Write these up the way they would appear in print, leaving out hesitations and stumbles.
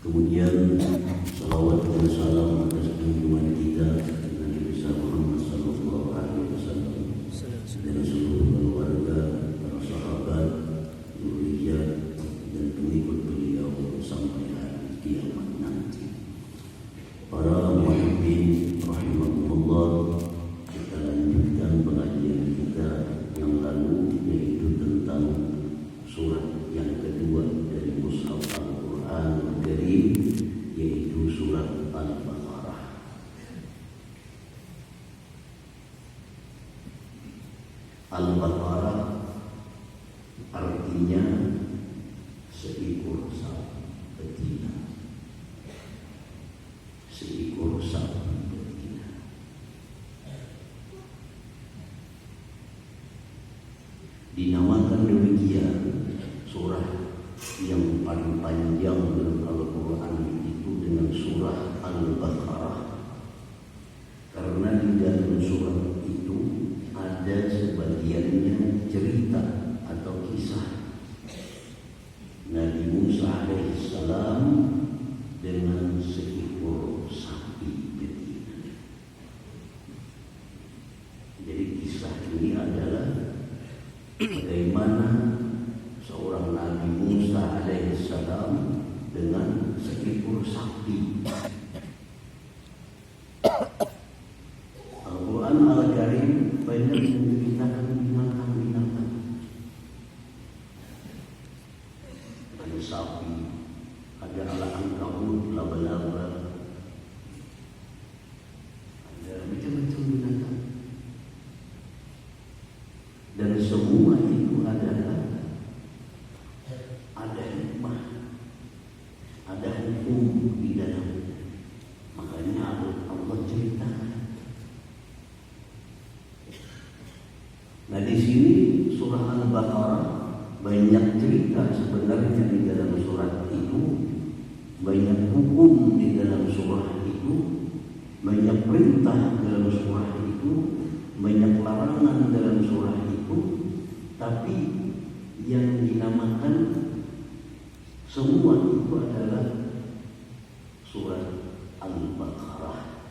Kemudian salawat dan salam atas junjungan kita Nabi besar Muhammad sallallahu alaihi wasallam dan seluruh keluarga, para sahabat, zuriyat dan pengikut beliau sampai hari kiamat nanti. Para muhibbin rahimakumullah, kita lanjutkan pengajian kita yang lalu, yaitu tentang surat yang kedua dari Mushaf Al-Quran Al-Karim, yaitu surat Al-Baqarah. Al-Baqarah artinya seekor sapi betina. Seekor sapi betina. Dinamakan demikian surah yang paling panjang dalam Al-Quran itu dengan surah Al-Baqarah, karena di dalam surah itu ada sebagiannya cerita atau kisah Nabi Musa alaihissalam dengan seekor sapi betina. Jadi kisah ini adalah bagaimana seorang Nabi Musa alaihissalam dengan seekor sapi. Al-Quran Al-Karim banyak menceritakan binatang-binatang. Ada sapi, ada ankabut, laba-laba, ada macam-macam binatang. Dan semua itu adalah ada hikmah, ada hukum di dalamnya. Makanya Allah ceritakan. Nah, di sini surah Al-Baqarah banyak cerita sebenarnya di dalam surat itu, banyak hukum di dalam surah itu, banyak perintah dalam surah itu, banyak larangan dalam surah itu, tapi yang dinamakan semua itu adalah surat Al-Baqarah,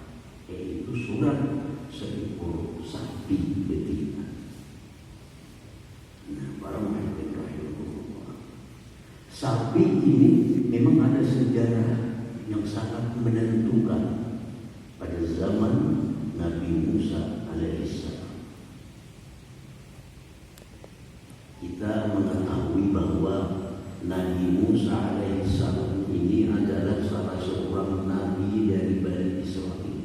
yaitu surat seekor sapi betina. Nah, para muhibbin rahimahullah, sapi ini memang ada sejarah yang sangat menentukan pada zaman Nabi Musa alaihissalam. Kita mengetahui bahwa Nabi Musa alaihissalam ini adalah salah seorang nabi dari Bani Israel.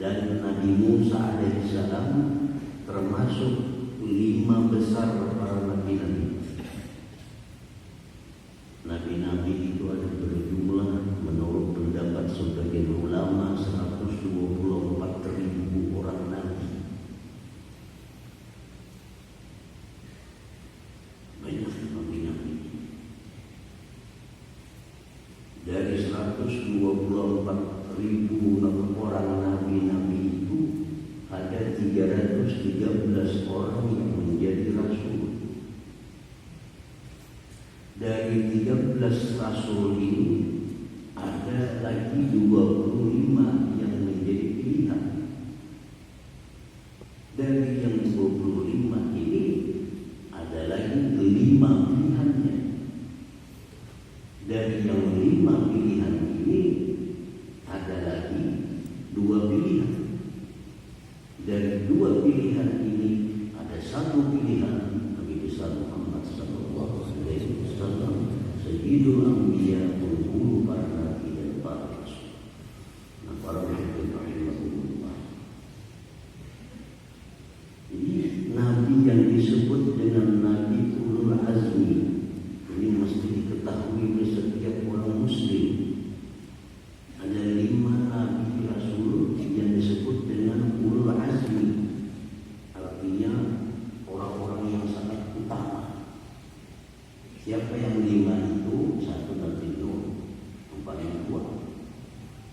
Dan Nabi Musa alaihissalam termasuk 5 besar para nabi-nabi. Nabi-nabi itu ada berjumlah menurut pendapat sebagian ulama 124.000 orang nabi. Banyak nabi-nabi. Dari 124.000 orang nabi-nabi itu ada 313 orang yang menjadi rasul. Dari 13 rasul ini ada lagi 25 yang menjadi pilihan. Dari yang 25 ini ada lagi 5 pilihannya. Dari yang 5 pilihan ini ada lagi 2 pilihan. Dari 2 pilihan ini ada 1 pilihan Nabi besar Muhammad sallallahu alaihi wasallam, sayyidul anbiya, penghulu para nabi dan para rasul. Nah, para muhibbin rahimahullah, ini nabi yang disebut dengan nabi ulul azmi ini mesti diketahui oleh setiap orang muslim. Ada 5 nabi rasul yang disebut dengan ulul azmi, artinya orang-orang yang sangat utama. Siapa yang 5 itu? 1 Nabi Nuh, yang paling tua.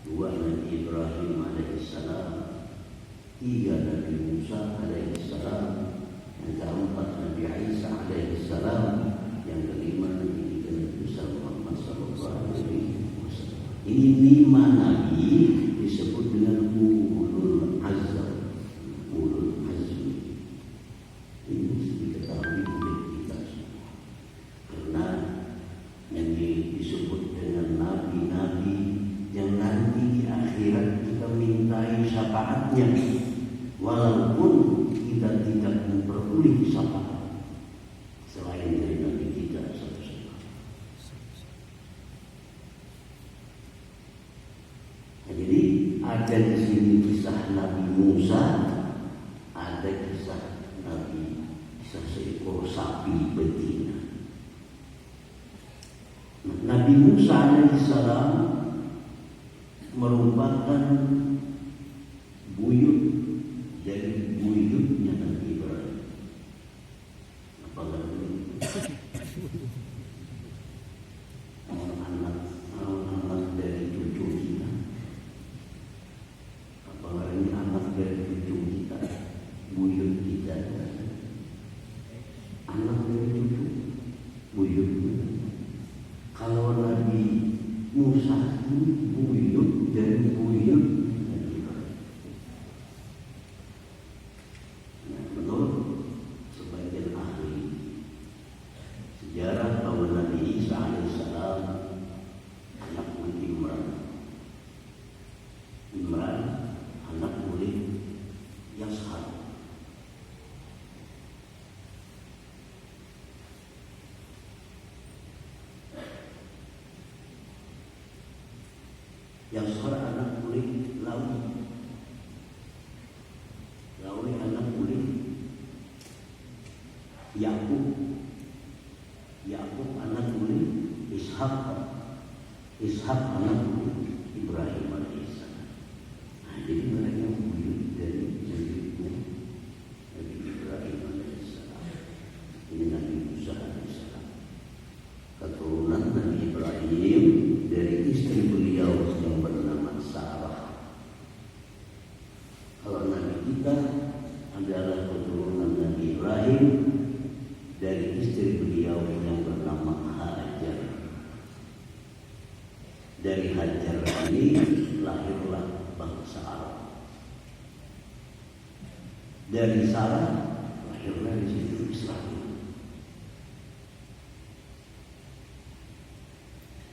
2 Nabi Ibrahim alaihissalam. 3 Nabi Musa alaihissalam. Yang keempat Nabi Isa alaihissalam. Yang kelima Nabi Musa Muhammad Ini 5 nabi disebut dengan ulul azm. Ulul azmi. Ini mesti diketahui oleh kita semua. Karena yang disebut dengan nabi-nabi yang nanti di akhirat kita mintai syafaatnya, walaupun kita tidak memperoleh syafaat selain dari nabi kita satu-satu. Jadi ada di sini kisah Nabi Musa, ada kisah seekor sapi betina. Nabi Musa alaihissalam merupakan buyut dari buyutnya Nabi Ibrahim. Apalagi anak dari cucu kita. Apalagi anak dari cucu kita, buyut kita. Anak dari cucu, buyutnya. Kalau Nabi Musa itu buyut dari buyut Nabi Ibrahim. Menurut sebagian ahli sejarah bahwa Nabi Isa alaihissalam anak oleh Imran anak oleh Yashar. Yashar anak oleh Lawi anak oleh Yakub anak oleh Ishak anak oleh Ibrahim alaihissalam. Jadi mereka buyut dari buyutnya Nabi Ibrahim alaihissalam. Ini Nabi Musa alaihissalam, keturunan Nabi Ibrahim dari istri beliau yang bernama Sarah. Kalau Nabi kita adalah keturunan Nabi Ibrahim dari istri beliau yang bernama Hajar. Dari Hajar ini lahirlah bangsa Arab. Dari Sarah lahirlah di situ Islam.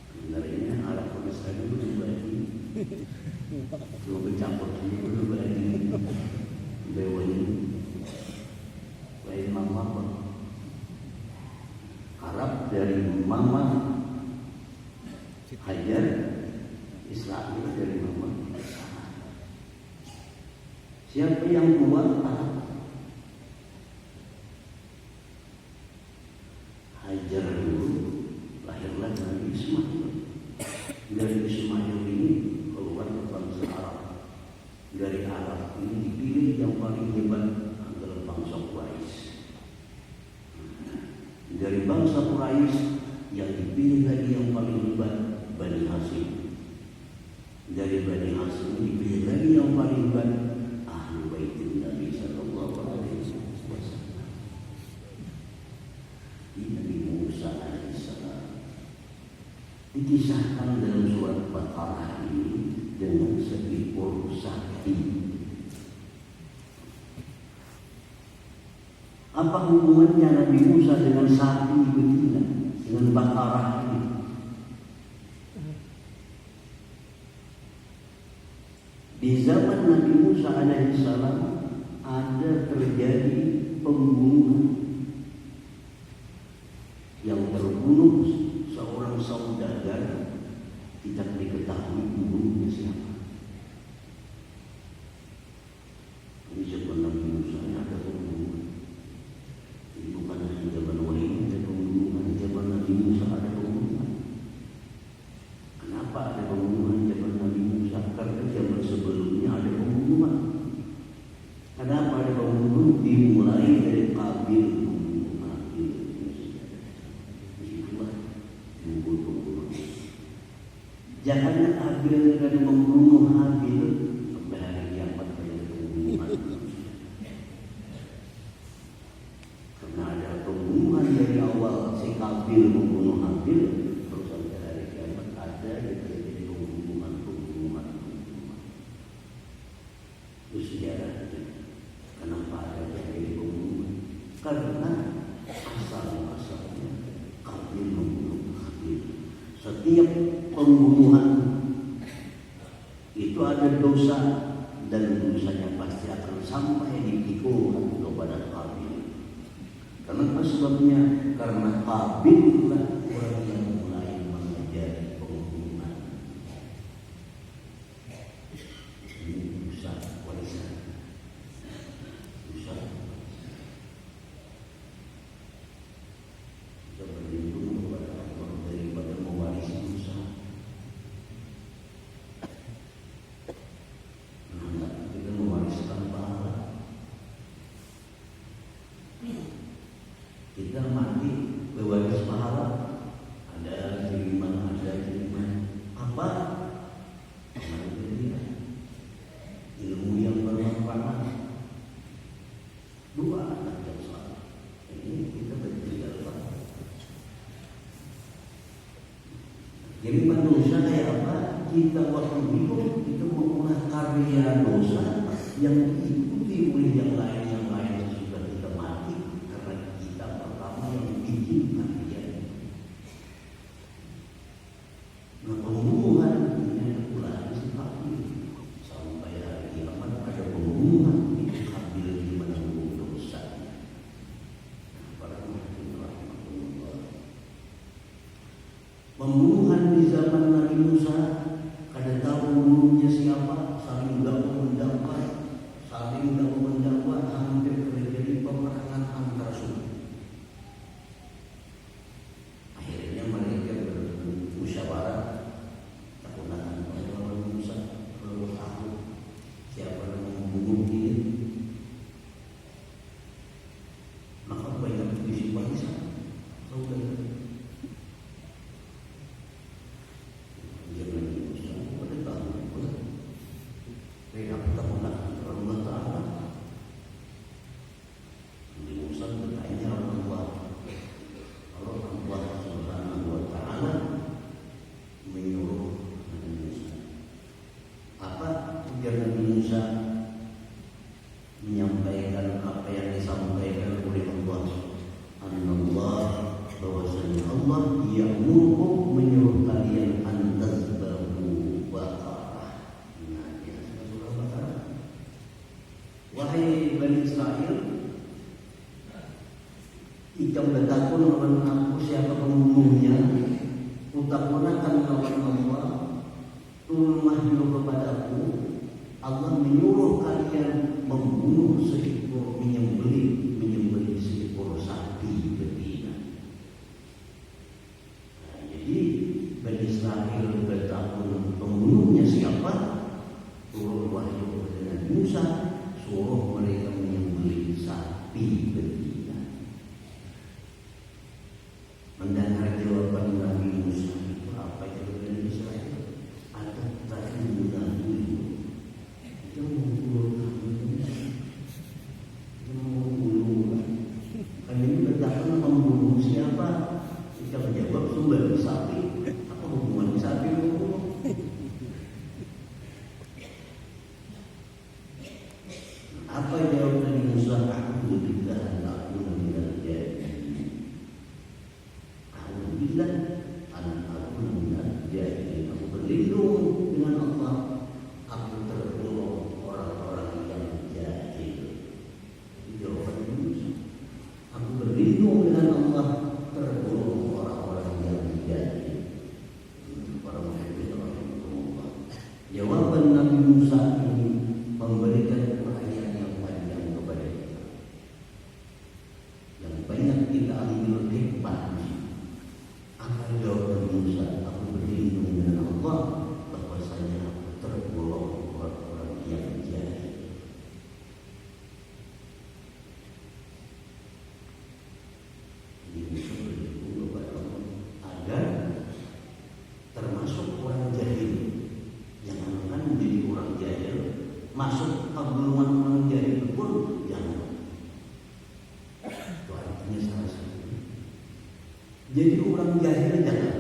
Sebenarnya Arab Palestina dulu berbagi, dulu bercampur dulu berbagi, bawahnya baik mama Arab dari mama Hajar, Israel dari mama Sarah. Siapa yang buat Arab? Hajar dulu lahirlah Nabi Ismail. Dari Ismail ini keluar bangsa Arab. Dari Arab ini dipilih yang paling hebat adalah bangsa Quraisy. Dari bangsa Quraisy yang dipilih lagi yang paling hebat Bani Hashim. Dari Bani Hashim dipilih lagi yang paling hebat Ahlul Bait Nabi sallallahu alaihi wasallam. Nabi Musa alaihissalam dikisahkan dalam surat Baqarah ini dengan seekor sapi. Apa hubungannya Nabi Musa dengan sapi betina, dengan Baqarah ini? Di zaman Nabi Musa alaihissalam ada terjadi pembunuhan. Yang terbunuh seorang saudagar, tidak diketahui pembunuhnya siapa. Ini zaman Nabi Musa ada pembunuhan. Ini bukan hanya zaman Wahyu ada pembunuhan, zaman Nabi Musa ada pembunuhan. Kenapa ada pembunuhan zaman Nabi Musa? Karena zaman sebelumnya ada pembunuhan. Kenapa ada pembunuhan? Dimulai dari Qabil. Jangan Habil dari membunuh Habil sampai hari kiamat banyak pembunuhan. Karena ada pembunuhan dari awal si Qabil membunuh Habil, terus sampai hari kiamat ada yang terjadi pembunuhan. Setiap pembunuhan itu ada dosa, dan dosanya pasti akan sampai dipikulkan kepada Qabil. Kenapa sebabnya? Karena Qabil lah orang yang mulai mengajari pembunuhan. Ini dosa warisan. Dosa. Kita berlindung kepada Allah daripada mewarisi dosa. Kita mewariskan pahala. Kita mati mewaris pahala. Ada kiriman, apa? Ilmu yang bermanfaat. Dua anak yang salah. Ini kita berjalan. Jadi manusia kayak apa? Kita waktu hidup kita mengolah karya dosa yang diikuti oleh yang lain sesudah kita mati, karena kita pertama yang bikin karya. Nah, pembunuhan ini ulah disebabkan sampai hari kiamat ada pembunuhan itu Qabil di menanggung dosa. Pembunuhan di zaman Nabi Musa, kada tahu pembunuhnya siapa, saling mendapat hampir terjadi peperangan antar suku. Akhirnya mereka bermusyawarah, takutan Nabi Musa kalau tahu siapa yang membunuh dia, maka banyak visi bangsa. Saudara, menyampaikan apa yang disampaikan oleh Allah. Allah, bahwasanya Allah ya'murukum, menyuruh kalian antazbahu baqarah. Nah, ya, surah Baqarah. Wahai Bani Israel, ikam bertakun lawan aku siapa pembunuhnya, utakunakan lawan Allah, tulmahyu kepadaku. Allah menyuruh kalian membunuh seekor, menyembelih seekor sapi betina. Nah, jadi Bani Israel bertakun pembunuhnya siapa? Turun wahyu dengan Musa, suruh mereka menyembelih sapi betina. Mendengar jawaban Nabi Musa itu apa yang Bani Israel? Ada takuna dulu. Kami bertakun membunuh siapa? Kita menjawab sumber sapi. Apa hubungan sapi membunuh? Apa jawab Nabi Musa? Aku billah aku minal jahilin. Aku billah aku minal jahilin. Aku berlindung dengan Allah. Aku tergolong orang-orang yang jahil. Jawaban Musa. Aku berlindung dengan Allah, tergolong orang-orang yang jahil. Para muhammad rahimahullah. Jawaban Nabi Musa ini memberikan perhatian yang panjang kepada kita, yang banyak kita ambil hikmahnya. Apa jawaban Musa? Aku berlindung dengan Allah, bahwasanya aku tergolong orang-orang yang jahil. Agar termasuk orang jahil, jangan menjadi orang jahil, masuk ke golongan orang jahil pun jangan. Itu artinya salah satu. Jadi orang jahil jangan,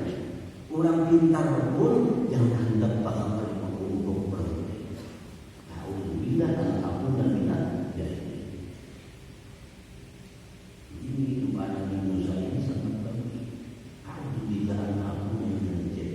orang pintar pun jangan hendak paham untuk berhenti. Alhamdulillah dan alhamdulillah jahil. Ini kepada Nabi Musa ini sangat bagus. Alhamdulillah aku yang jadi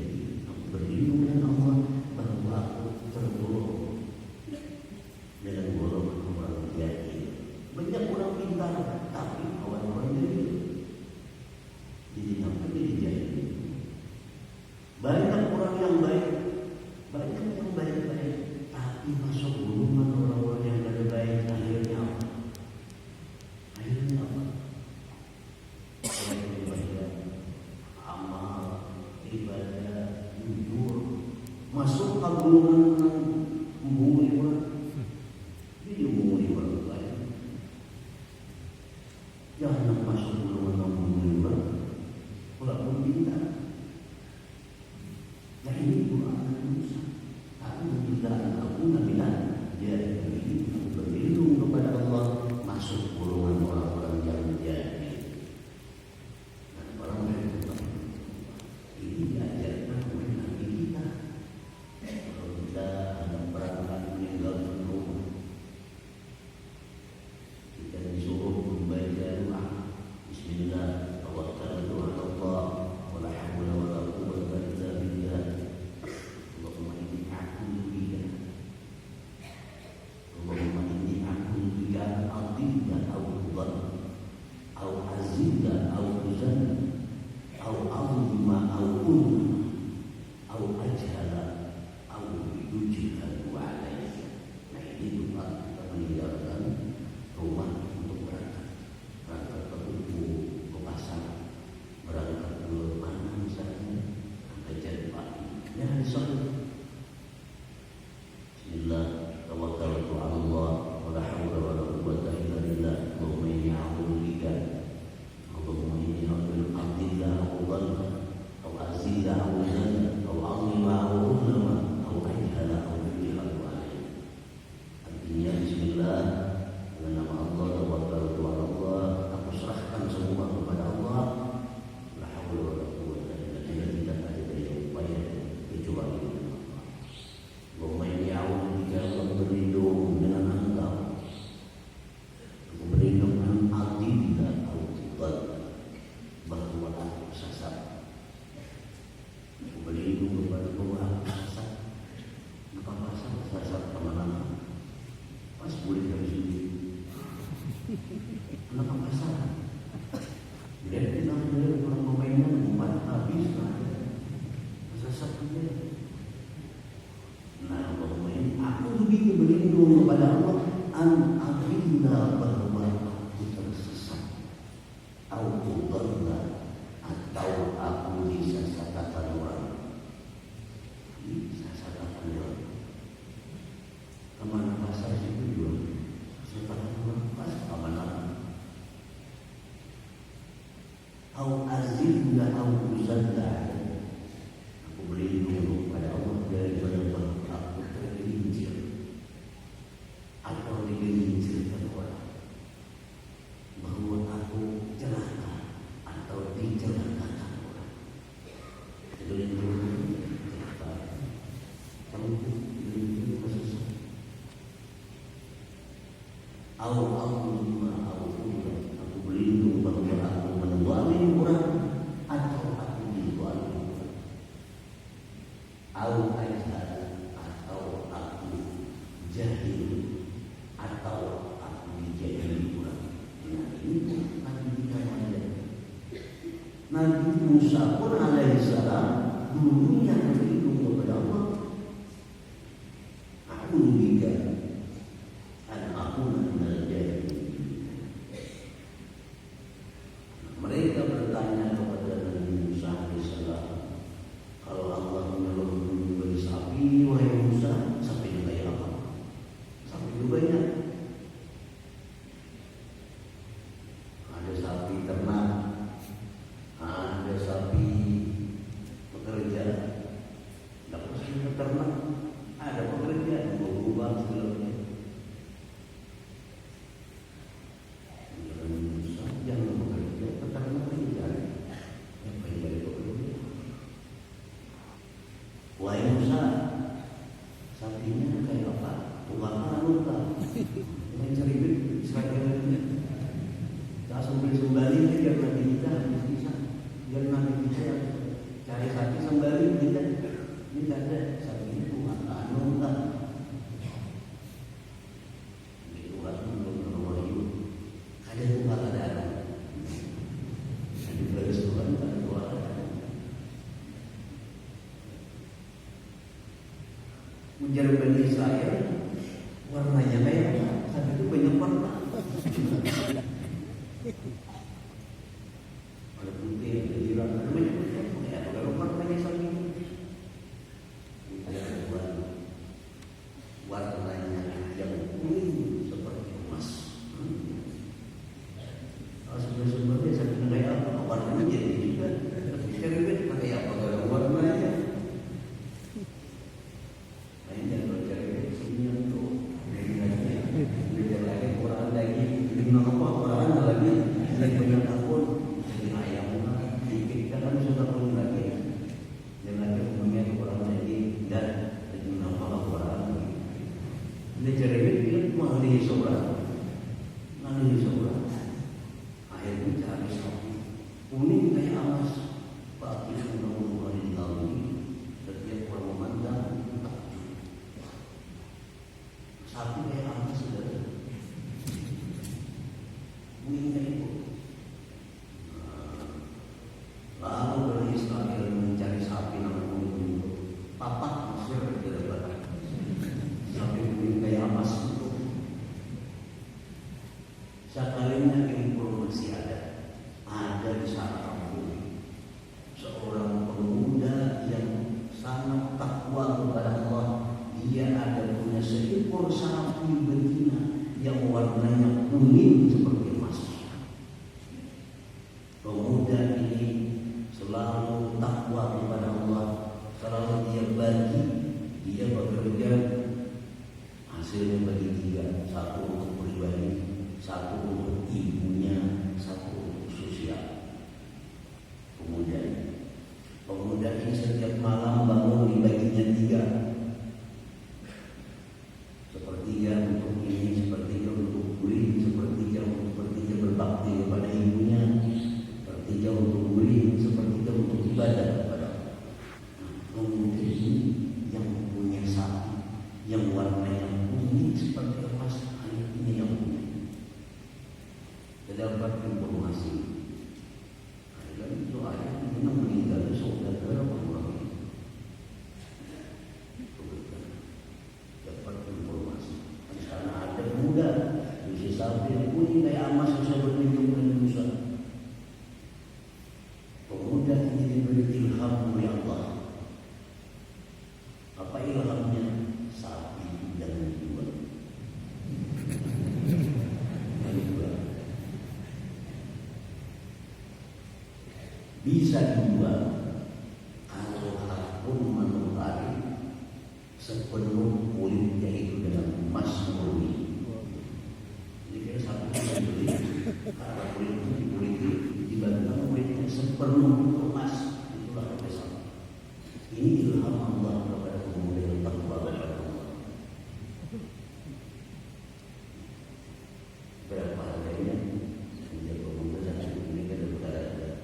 beribadah jujur, masuk ke golongan menghubungi orang, dia menghubungi orang lain. Jangan masuk golongan menghubungi orang, walaupun tidak. Nah ini Quran Musa. Aku tidak bilang dia berlindung kepada Allah, masuk golongan orang-orang yang menjadi. Dan orang yang ini diajarkan oleh Nabi kita. Kalau kita ada berangkat meninggalkan rumah, kita disuruh membaca doa Bismillah, tawakkaltu 'ala Allah, wa la haula wa la quwwata illa billah. Allahumma inni a'udzu bika. Allahumma inni a'udzu bika an adilla aw udall aw azilla aw uzalla aw azlima aw ulma aw ajhala aw yujhala alayya. Nah ini doa kita meninggalkan rumah untuk berangkat ke buku, ke pasar, berangkat ke mana misalnya, sampai jam pagi. Ya soal Bismillah, tawakkaltu 'ala Allah, wa la haula wa la quwwata illa billah. Allahumma inni a'udzu bika. Allahumma inni a'udzu bika an adilla aw azilla aw uzalla aw azlima aw uzlama aw ajhala aw yujhala alayya. Artinya Bismillah, dengan nama Allah, tawakkaltu 'ala Allah, aku serahkan semua kepada Allah. La haula wa la quwwata illa billah. Tidak ada daya upaya kecuali dengan Allah. Allahumma inni a'udzu bika, aku berlindung dengan Engkau. Aku berlindung dengan adilla aw udall, bahwa aku sesat. Aku berlindung kepada bahwa aku sesat. Apa sesat kemana-mana? Pas boleh dari sini. Kenapa masalah? Dia bilang dia orang pemainan umat habis lah. Sesat dia. Nah, Allahumma inni a'udzu bika, berlindung kepada Allah an adilla, bahwa aku tersesat, au udalla, atau aku disesatkan orang. Disesatkan orang. Kemana pasar itu juga sesatkan orang pas kemana? Au azilla au uzalla. Aku berlindung kepada Allah daripada aku tergelincir atau digelincirkan orang, bahwa aku celaka atau dicelakakan orang. Berlindung celaka, berlindung kesesat. Au azlima au udall, aku berlindung bahwa aku menzalimi orang atau aku dizalimi orang. Au ajhal, atau aku jahil, atau aku dijahili orang. Nah ini Nabi kita ada. Nabi Musa pun alaihissalam dulunya berlindung kepada Allah. Aku juga aku menjadi. Mereka bertanya kepada Nabi Musa alaihissalam, kalau Allah menyuruh beli sapi, wahai Musa, sapi itu kayak apa? Sapi itu banyak. Ada sapi ternak, ada sapi pekerja. Dapat sapi ternak, ada pekerja, berubah sebelumnya. Musa jangan bekerja, peternak saja. Yang baik dari pekerja. Wahai Musa, sapinya kayak apa? Tukang luka. Yang cari duit, seragam. Tak sambil sembali biar Nabi kita bisa. Biar Nabi kita cari sapi sembali kita. Ini tak ada sapinya tukang luka. Ini tukang luka. Ada tukang ada. Ada beres tukang tak ada tukang. Menjadi Bani Israel warnanya kayak apa? Sapi itu banyak warna. Ada putih, ada biru, ada banyak warna. Kalau warnanya kuning seperti emas. Pemuda ini selalu takwa kepada Allah, selalu dia bagi, dia bekerja, hasilnya bagi tiga, satu untuk pribadi, satu untuk ibunya, satu untuk sosial. Pemuda ini setiap malam bangun dibaginya tiga, sepertiga untuk ini, sepertiga untuk gurih, sepertiga berbakti kepada ibunya, sepertiga untuk gurih, sepertiga untuk ibadah kepada Allah. Pemuda ini yang punya sapi yang warnanya kuning seperti emas, ini yang punya. Terdapat informasi. Itu ayat ini meninggal saudara orang ini. Dapat informasi. Di sana ada pemuda, bisa sapi yang kuning kayak emas susah berlindung dengan Musa. Pemuda ini diberi ilham oleh Allah. Apa ilhamnya? Sapi jangan dijual. Bisa dijual kalau pun menukari sepenuh kulitnya itu dengan emas murni. Jadi kayak satu yang beli karena kulitnya dibandingkan kulitnya sepenuh emas, itulah besar. Ini ilham Allah kepada pemuda yang takwa kepada Allah. Berapa harganya? Dia pemuda dan ini kan berkata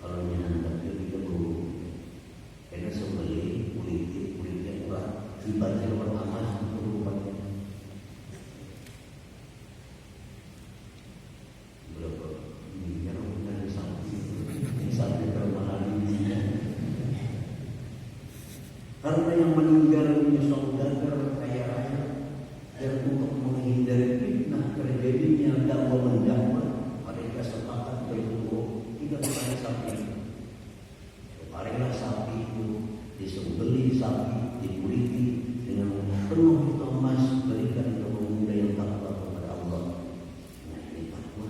kalau menyandak dia 30, karena sembeli kulitnya murah, dibantu pertama untuk rupanya berapa? Ini kan bukan sapi bermahal ini. Karena yang meninggal punya saudara kaya raya, dan untuk menghindari fitnah terjadinya dakwah mendakwah, mereka sepakat berdoa tidak kepada sapi. Kemarinlah sapi itu disembeli, sapi dikuliti dengan penuh emas, berikan ke pemuda yang takwa kepada Allah. Nah ini takwa.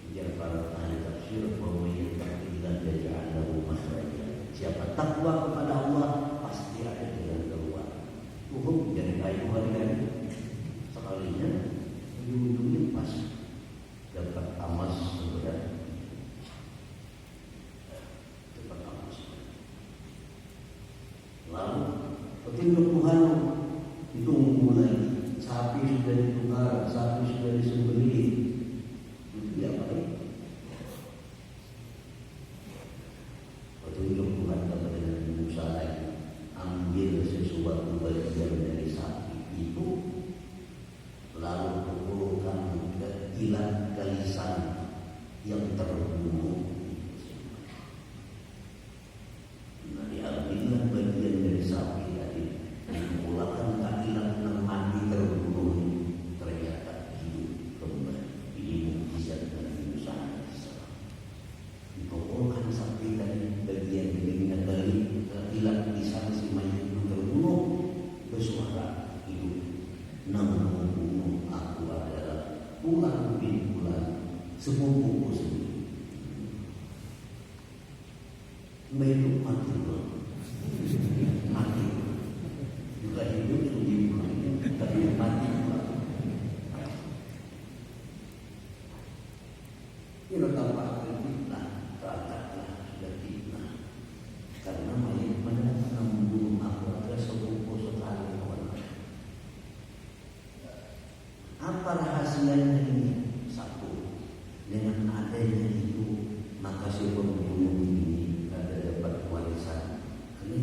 Biar para ahli tafsir bahwa yang takdiran dari adalah masyarakat. Siapa takwa kepada Allah pasti ada jalan keluar. Hukum jadi kayu hari-hari sekalinya ujung-ujungnya pas dapat emas sebenarnya. Lalu petunjuk Tuhan ditunggu lagi. Sapi sudah ditukar, sapi sudah disembeli. Itu dia baik. Petunjuk Tuhan kepada Nabi Musa lagi. Ambil sesuatu bagian dari sapi itu, lalu kumpulkan ke ilat galisan yang terbunuh. Nah, diambillah bagian dari sapi tadi, dipulangkan ke ilat yang mati terbunuh. Ternyata hidup kembali. Ini mukjizat Nabi Musa. Dikumpulkan sapi tadi, bagian-bagiannya dari ilat di sana si mayat itu terbunuh, bersuara hidup. Namun aku adalah Fulan bin Fulan, sepupuku sendiri. Hidup mati loh, mati juga hidup sendiri tapi mati pula. Ini tampak fitnah, terangkatlah sudah fitnah karena mayat mereka membunuh aku adalah sepupu sekali kawan. Apa rahasianya ini? Satu, dengan adanya itu maka si pembunuh ini ada dapat warisan. Ini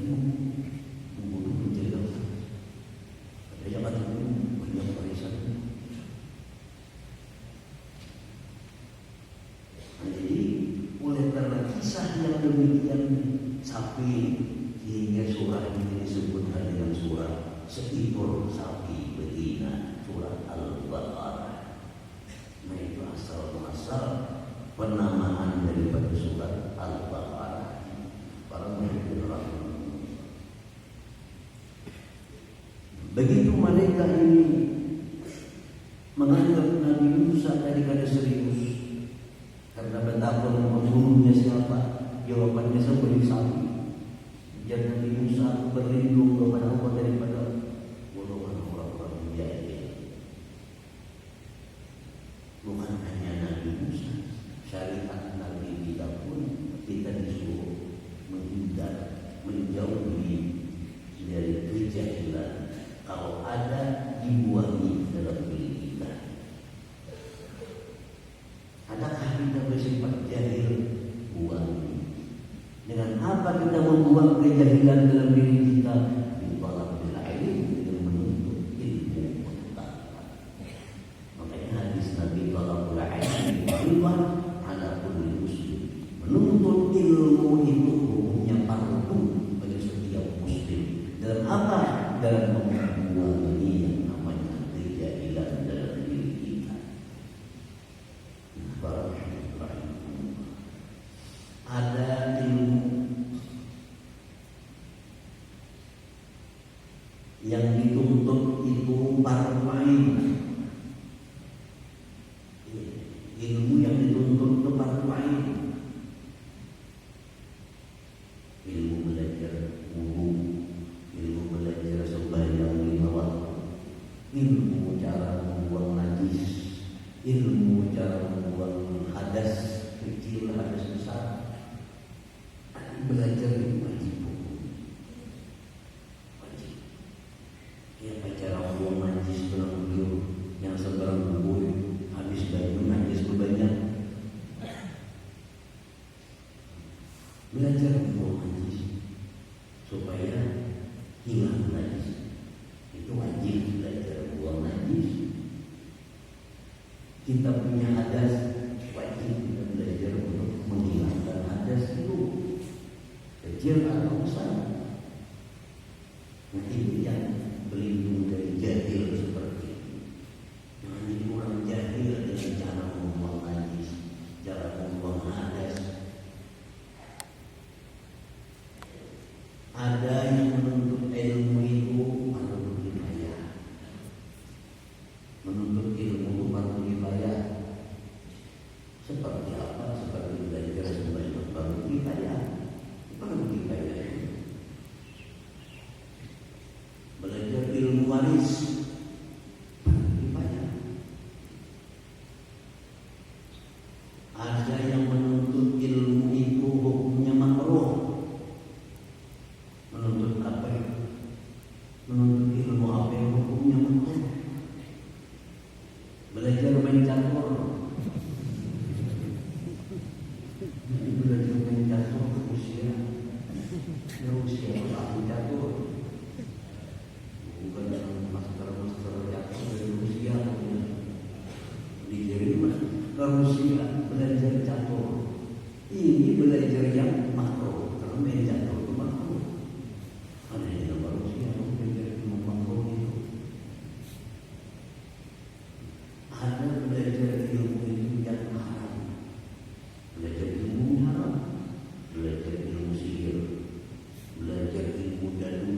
membunuh menjaga. Ada yang ada banyak warisan. Jadi oleh karena kisah yang demikian sapi hingga surah ini disebutkan dengan surah seekor sapi betina, surah Al-Baqarah. Nah itu asal-muasal penamaan daripada surat Al-Baqarah. Para muhibburan. Begitu mereka ini menganggap Nabi Musa tadi kada serius karena betapa membunuhnya siapa. Jawabannya seperti sapi. Jadi Nabi Musa berlindung kepada Allah daripada golongan orang-orang jahil. Bukan hanya Nabi Musa, syariat Nabi kita pun kita disuruh menghindar, menjauhi dari kejahilan. Kalau ada, dibuangi dalam diri kita. Adakah kita bersifat jahil? Buangi. Dengan apa kita membuang kejahilan dalam diri kita? Ditolak bila ilmu dengan menuntut ilmu pengetahuan. Makanya hadis Nabi tolak bila ilmu ala kulli muslim. Menuntut ilmu itu hukumnya fardu bagi setiap muslim. Dalam apa? Dalam membuang yang namanya kejahilan dalam diri kita. Ada ilmu yang dituntut itu fardu ain. Ilmu yang dituntut itu fardu ain. Ilmu belajar wudu, ilmu belajar sembahyang 5 waktu, ilmu cara membuang najis, ilmu cara membuang hadas kecil, hadas besar. Belajar itu wajib. Ya, cara membuang najis berang beliau yang seberang bubur habis baju najis banyak. Belajar membuang najis supaya hilang najis. Itu wajib belajar buang najis. Kita punya hadas, wajib kita belajar untuk menghilangkan hadas itu, kecil atau besar. Nah, ini yang berlindung dari jahil seperti ini. Nah, ini orang jahil dengan cara membuang najis, cara membuang hadas. Ada yang menuntut ilmu itu fardu kifayah. Menuntut ilmu itu fardu kifayah. Seperti apa? Seperti belajar sembahyang fardu kifayah. Fardu kifayah. Belajar ilmu waris fardu kifayah. Ada yang menuntut ilmu itu hukumnya makruh. Menuntut apa ya? Menuntut ilmu apa yang hukumnya makruh? Belajar main catur. Jadi belajar main catur ke usia aku catur. Bukan dalam master catur dari Rusia. Dijadi mas ke Rusia belajar catur. Ini belajar yang makruh. Karena main catur itu makruh. Ada yang baru sih yang belajar ilmu makruh itu. Ada belajar ilmu itu yang haram. Belajar ilmu haram. Belajar ilmu sihir. Belajar ilmu dadu.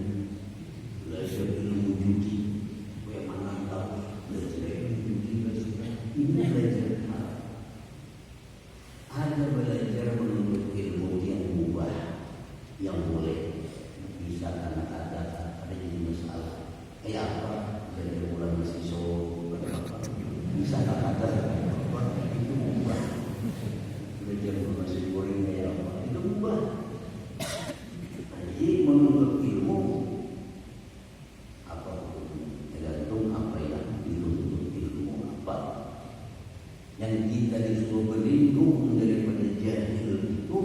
Belajar ilmu judi. Yang mana tahu belajar ilmu judi belajar. Ini belajar haram. Ada belajar menuntut ilmu yang mubah, yang boleh. Bisa karena ada jadi masalah. Kayak apa? Dari mulai masih bisa kata itu ubah. Belajar masih goreng kayak apa? Itu ubah. Jadi menuntut ilmu apa? Tergantung apa yang dituntut ilmu apa. Yang kita disuruh berlindung daripada jahil itu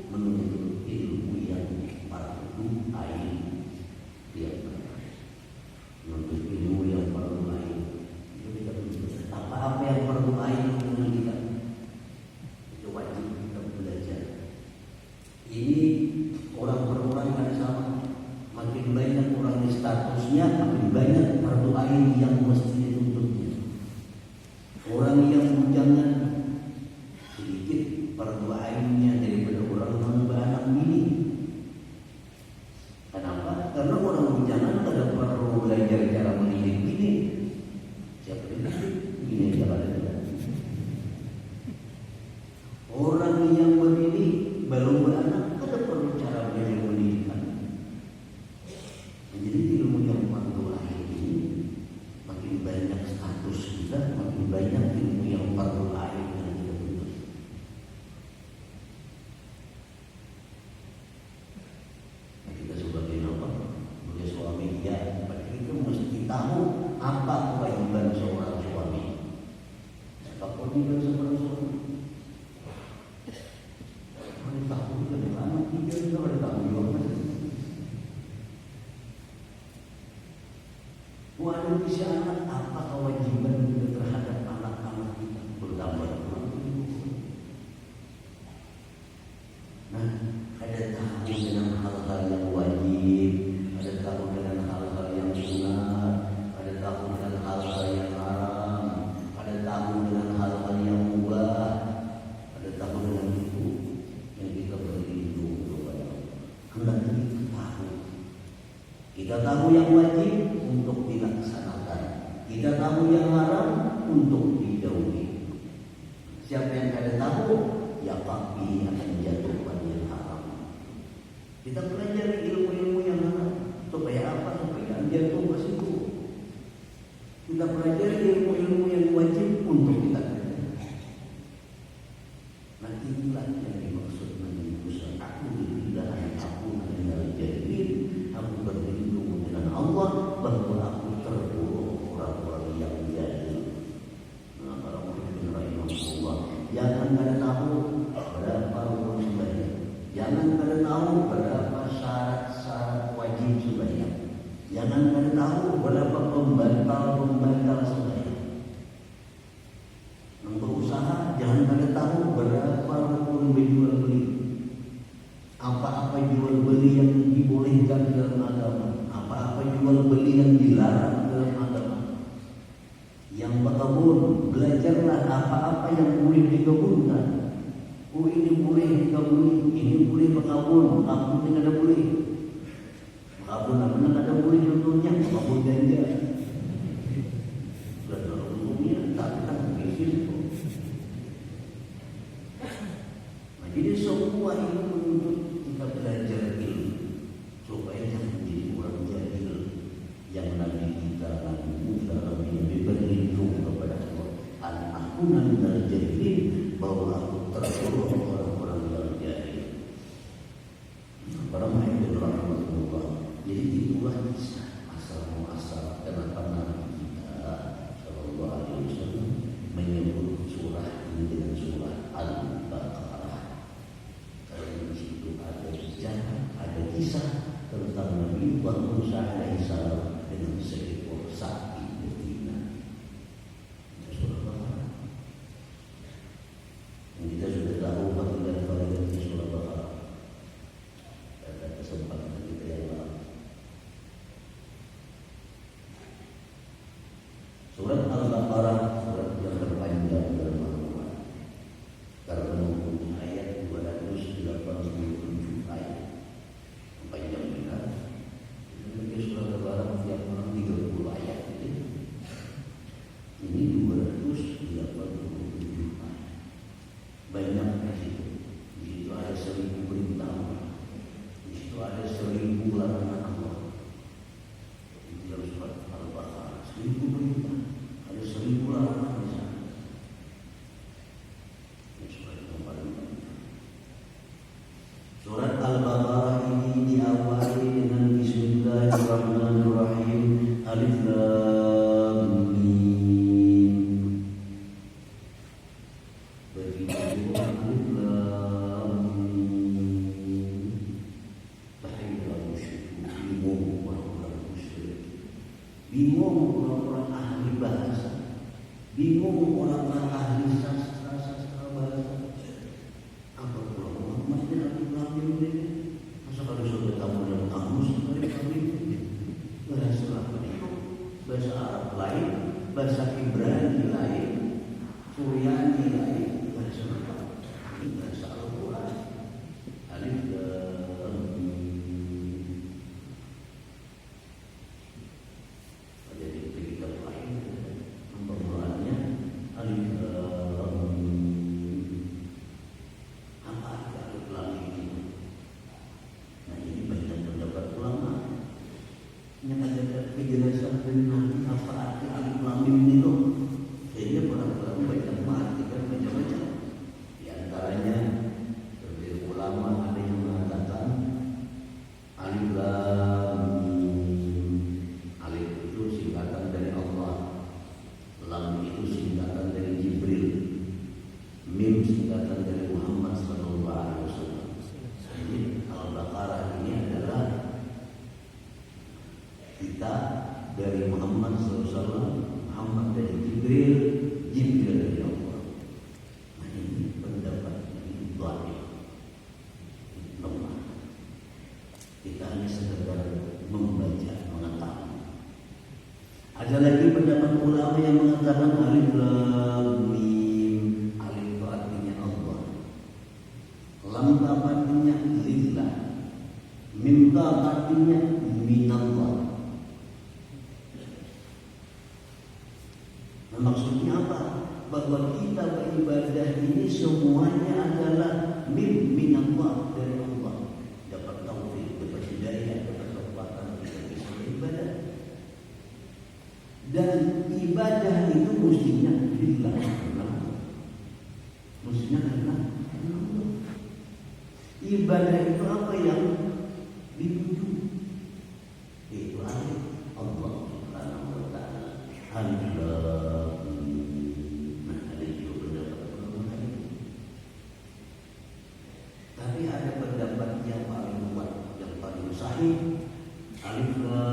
menuntut ilmu yang fardu ain. Ya, menuntut ilmu yang fardu ain. Itu kita tuntut. Apa yang fardu si anak, apa kewajiban kita terhadap anak-anak kita? Bertambah. Nah, ada tahu dengan hal-hal yang wajib, ada tahu dengan hal-hal yang sunat, ada tahu dengan hal-hal yang haram, ada tahu dengan hal-hal yang mubah, ada tahu dengan itu yang kita berlindung kepada Allah. Hendaknya kita tahu. Kita tahu yang wajib untuk dilaksanakan. Kita tahu yang haram untuk dijauhi. Siapa yang kada tahu, ya pasti akan jatuh pada yang haram. Kita belajar ilmu-ilmu yang haram supaya apa? Supaya jatuh ke situ. Kita belajar ilmu-ilmu yang wajib untuk kita kerjakan. Nah, inilah yang dimaksud Nabi Musa. Aku billahi aku minal jahilin. Aku berlindung dengan Allah bahwa aku tergolong orang-orang yang jahil. Nah, para murid rahimahullah, jangan pada tahu berapa rukun sembahyang. Jangan pada tahu berapa syarat-syarat wajib sembahyang. Jangan pada tahu berapa pembatal sembahyang. Yang berusaha jangan pada tahu berapa rukun berjual beli. Apa-apa jual beli yang dibolehkan dalam agama, apa-apa jual beli yang dilarang dalam agama. Yang berkebun, belajarlah apa-apa yang boleh dikebunkan. Oh, ini boleh dikebun, ini boleh berkebun, berkebun yang ada boleh. Berkebun apa ada boleh contohnya, berkebun ganja. Sudah umumnya tak akan bisnis. Nah, jadi semua ini menuntut kita belajar ilmu supaya jangan menjadi orang jahil yang Nabi kita Nabi Musa Nabi berlindung kepada Allah. Aku minal jahilin, bahwa aku tergolong orang-orang yang jahil. Para muhibin rahmatullah. Jadi itulah kisah asal-muasal kenapa Nabi kita sallallahu alaihi wasallam menyebut surah ini dengan surah Al-Baqarah. Karena di situ ada sejarah, ada kisah tentang Nabi Musa alaihissalam dengan seekor sapi betina. Surah Baqarah. Yang kita sudah tahu fadilah di surah Baqarah. Pada kesempatan kita yang lalu. Surat Al-Baqarah, surat yang terpanjang dalam Al-Quran. Karena mempunyai ayat 287 ayat. Panjang benar. Ini surat Al-Baqarah yang 30 ayat. Ini 287 ayat. Banyak di situ. Di situ ada 1000 perintah. Di situ ada 1000 larangan Allah. Itu dalam surat Al-Baqarah. 1000 perintah. Ada 1000 larangan di sana. Ini surat yang paling banyak. Surat Al-Baqarah ini diawali dengan Bismillahirrahmanirrahim. Alif Lam Mim. Begitu Alif Lam Mim. Bahaya musyrik. Bingung orang-orang musyrik. Bingung orang-orang ahli bahasa. Bingung orang-orang ahli sastra bahasa. Apa pula Muhammadnya Alif Lam Mim ini? Masa kalau sudah kamu dalam kamus Alif Lam Mim ini? Bahasa apa itu? Bahasa Arab lain, bahasa Ibrani lain, Suryani lain, bahasa apa? Ini bahasa Al-Quran. Alif Lam Mim. Jadi kitab lain, pemulaannya Alif Lam dari Muhammad SAW, Muhammad dari Jibril, Jibril dari Allah. Nah ini pendapat ini dhaif, lemah. Kita hanya sekedar membaca, mengetahui. Ada lagi pendapat ulama yang mengatakan alif lam mim. Alif itu artinya Allah, lam itu artinya lillah, mim itu artinya minallah. Maksudnya apa? Bahwa kita beribadah ini semuanya adalah minallah, dari Allah. Dapat taufik, dapat hidayah, dapat kekuatan, kita bisa beribadah. Dan ibadah itu mestinya lillah, mestinya karena Allah. Ibadah itu apa yang dituju? Itu Allah Subhanahu wa ta'ala. Alhamdulillah. Tapi ada pendapat yang paling kuat, yang paling sahih, alif lam